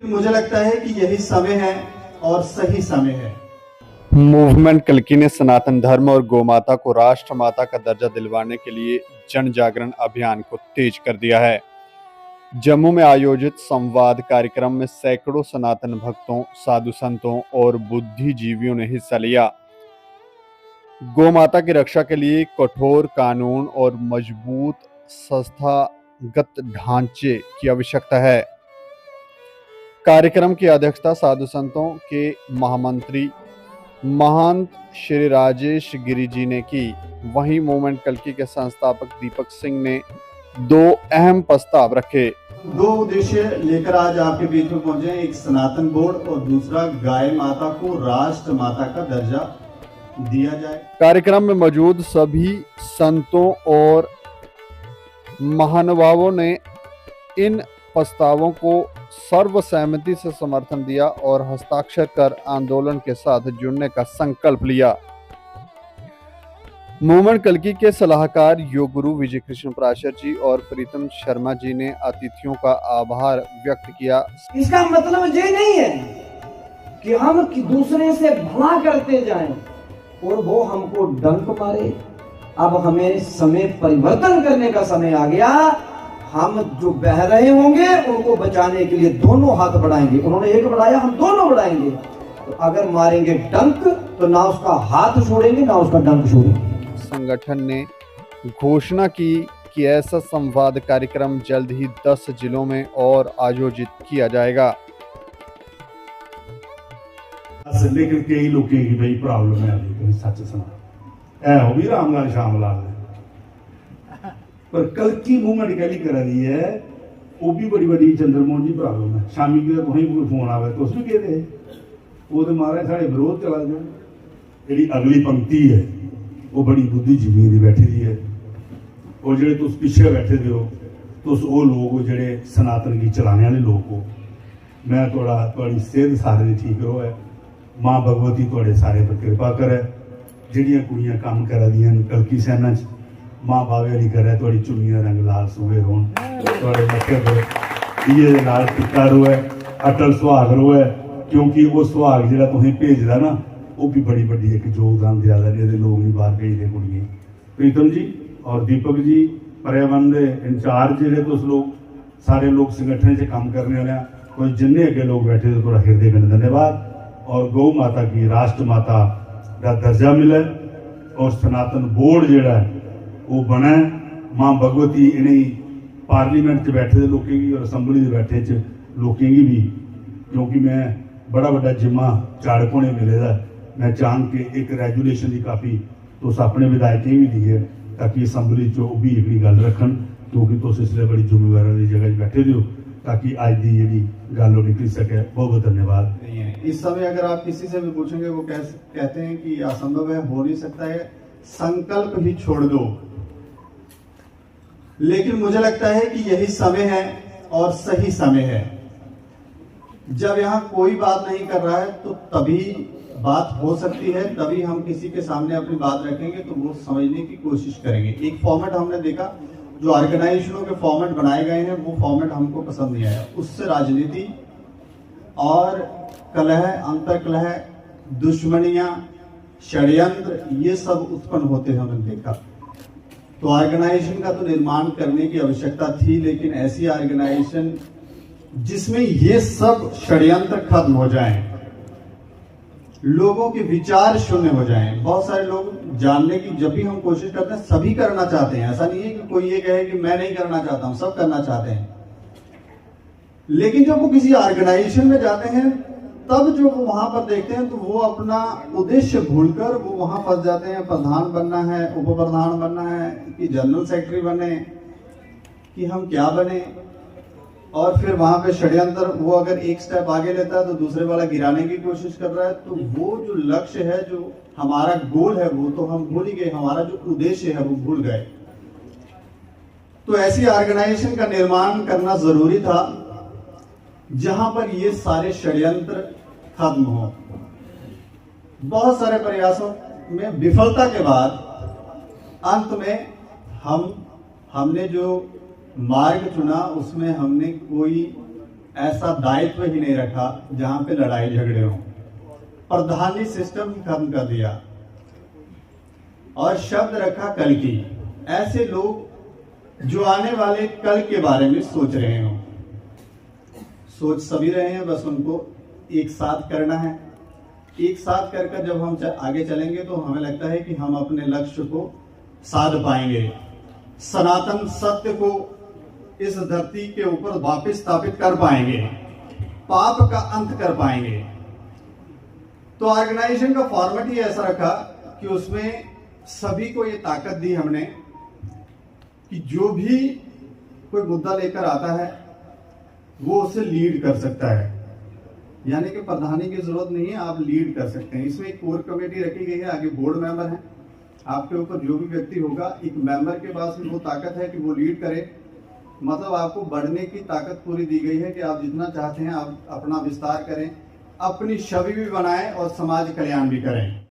मुझे लगता है कि यही समय है और सही समय है। मूवमेंट कल्की ने सनातन धर्म और गोमाता को राष्ट्र माता का दर्जा दिलवाने के लिए जन जागरण अभियान को तेज कर दिया है। जम्मू में आयोजित संवाद कार्यक्रम में सैकड़ों सनातन भक्तों, साधु संतों और बुद्धिजीवियों ने हिस्सा लिया। गोमाता की रक्षा के लिए कठोर कानून और मजबूत संस्थागत ढांचे की आवश्यकता है। कार्यक्रम की अध्यक्षता साधु संतों के महामंत्री महंत श्री राजेश गिरी जी ने की। वहीं मूवमेंट कल्की के संस्थापक दीपक सिंह ने दो अहम प्रस्ताव रखे। दो उद्देश्य लेकर आज आपके बीच में पहुंचे हैं, एक सनातन बोर्ड और दूसरा गाय माता को राष्ट्र माता का दर्जा दिया जाए। कार्यक्रम में मौजूद सभी संतों और महानुभावों ने इन प्रस्तावों को सर्वसहमति से समर्थन दिया और हस्ताक्षर कर आंदोलन के साथ जुड़ने का संकल्प लिया। मूवमेंट कल्की के सलाहकार योग गुरु विजय कृष्ण प्राशर जी और प्रीतम शर्मा जी ने अतिथियों का आभार व्यक्त किया। इसका मतलब ये नहीं है कि हम दूसरे से भला करते जाएं और वो हमको डंक मारे। अब हमें समय परिवर्तन करने का समय आ गया। हम जो बह रहे होंगे उनको बचाने के लिए दोनों हाथ बढ़ाएंगे। उन्होंने एक बढ़ाया, हम दोनों बढ़ाएंगे। तो अगर मारेंगे डंक तो ना उसका हाथ छोड़ेंगे ना उसका डंक छोड़ेंगे। संगठन ने घोषणा की कि ऐसा संवाद कार्यक्रम जल्द ही 10 जिलों में और आयोजित किया जाएगा। लेकिन कई लोगों की भाई प्रॉब्लम है, सच सुना है हो भी रामलाल श्यामलाल पर कल्की मूवमेंट कैली करा दी है, वो भी बड़ी बड़ी चंद्रमोहन जी प्रॉब्लम है। शामी की तुम कोई फोन आवे तो उसमें कह रहे वो तो मारे साढ़े विरोध चला जाए। जी अगली पंक्ति है वो बड़ी बुद्धिजीवी की बैठी दी है और जो तुम पिछे बैठे दे हो तुस वो लोग जो सनातन की चलाने वाले लोग हो। मैं थोड़ी सेहत सारे ठीक रहो है। माँ भगवती थोड़े सारे पर कृपा करे। जिहड़ियां कुड़ियां काम करा दियां कल्की सैना च माँ बावे वाली करे थोड़ी चुन्नी रंग लाल सूबे होन थोड़े मथे पर ये नाल टिक्का रोए अटल सुहाग रोए, क्योंकि वो सुहाग जो तुम भेजदा ना वो भी बड़ी बड़ी एक योगदान दिया लोग नहीं बाहर भेजते कुड़ियां। प्रीतम जी और दीपक जी पर्यावरण के इंचार्ज जो तुम लोग सारे लोग संगठन से काम करने वाले कोई जिन्ने अगे लोग बैठे तो थोड़ा हृदय में धन्यवाद। और गौ माता की राष्ट्र माता का दर्जा मिले और सनातन बोर्ड जोड़ा वो बने। माँ भगवती इन्हें पार्लीमेंट बैठे दे लोगों की और असैम्बली बैठे लोगों की भी, क्योंकि मैं बड़ा बड़ा जिम्मा झाड़कोने मिले दा मैं चाहूँ कि एक रेगुलेशन की काफ़ी तुस अपने विधायकें भी दी है ताकि असैम्बली चो भी एक गल रखन, क्योंकि तुस इसलिए बड़ी जिम्मेवार की जगह बैठे हो ताकि आज की जी गल निकल सके। बहुत बहुत धन्यवाद। इस समय अगर आप किसी से भी पूछेंगे वो कहते हैं कि असंभव है, हो नहीं सकता है, संकल्प ही छोड़ दो। लेकिन मुझे लगता है कि यही समय है और सही समय है। जब यहाँ कोई बात नहीं कर रहा है तो तभी बात हो सकती है, तभी हम किसी के सामने अपनी बात रखेंगे तो वो समझने की कोशिश करेंगे। एक फॉर्मेट हमने देखा, जो ऑर्गेनाइजेशनों के फॉर्मेट बनाए गए हैं वो फॉर्मेट हमको पसंद नहीं आया। उससे राजनीति और कलह, अंतर कलह, दुश्मनियां, षड्यंत्र ये सब उत्पन्न होते हमने देखा। तो ऑर्गेनाइजेशन का तो निर्माण करने की आवश्यकता थी, लेकिन ऐसी ऑर्गेनाइजेशन जिसमें ये सब षड्यंत्र खत्म हो जाएं, लोगों के विचार शून्य हो जाएं। बहुत सारे लोग जानने की जब भी हम कोशिश करते हैं सभी करना चाहते हैं, ऐसा नहीं है कि कोई ये कहे कि मैं नहीं करना चाहता हूं, सब करना चाहते हैं। लेकिन जब वो किसी ऑर्गेनाइजेशन में जाते हैं तब जो वो वहां पर देखते हैं तो वो अपना उद्देश्य भूलकर वो वहां फंस जाते हैं। प्रधान बनना है, उप प्रधान बनना है, कि जनरल सेक्रेटरी बने, कि हम क्या बने। और फिर वहां पे षड्यंत्र, वो अगर एक स्टेप आगे लेता है तो दूसरे वाला गिराने की कोशिश कर रहा है। तो वो जो लक्ष्य है, जो हमारा गोल है, वो तो हम भूल ही गए, हमारा जो उद्देश्य है वो भूल गए। तो ऐसी ऑर्गेनाइजेशन का निर्माण करना जरूरी था जहां पर ये सारे षड्यंत्र खत्म हो। बहुत सारे प्रयासों में विफलता के बाद अंत में हमने जो मार्ग चुना उसमें हमने कोई ऐसा दायित्व ही नहीं रखा जहां पे लड़ाई झगड़े हों। प्रधानी सिस्टम ही खत्म कर दिया और शब्द रखा कल की। ऐसे लोग जो आने वाले कल के बारे में सोच रहे हो, सोच सभी रहे हैं, बस उनको एक साथ करना है। एक साथ कर जब हम आगे चलेंगे तो हमें लगता है कि हम अपने लक्ष्य को साध पाएंगे, सनातन सत्य को इस धरती के ऊपर वापस स्थापित कर पाएंगे, पाप का अंत कर पाएंगे। तो ऑर्गेनाइजेशन का फॉर्मेट ही ऐसा रखा कि उसमें सभी को ये ताकत दी हमने कि जो भी कोई मुद्दा लेकर आता है वो उसे लीड कर सकता है, यानी कि प्रधानी की जरूरत नहीं है, आप लीड कर सकते हैं। इसमें एक कोर कमेटी रखी गई है, आगे बोर्ड मेंबर हैं, आपके ऊपर जो भी व्यक्ति होगा, एक मेंबर के पास भी वो ताकत है कि वो लीड करे। मतलब आपको बढ़ने की ताकत पूरी दी गई है कि आप जितना चाहते हैं आप अपना विस्तार करें, अपनी छवि भी बनाएं और समाज कल्याण भी करें।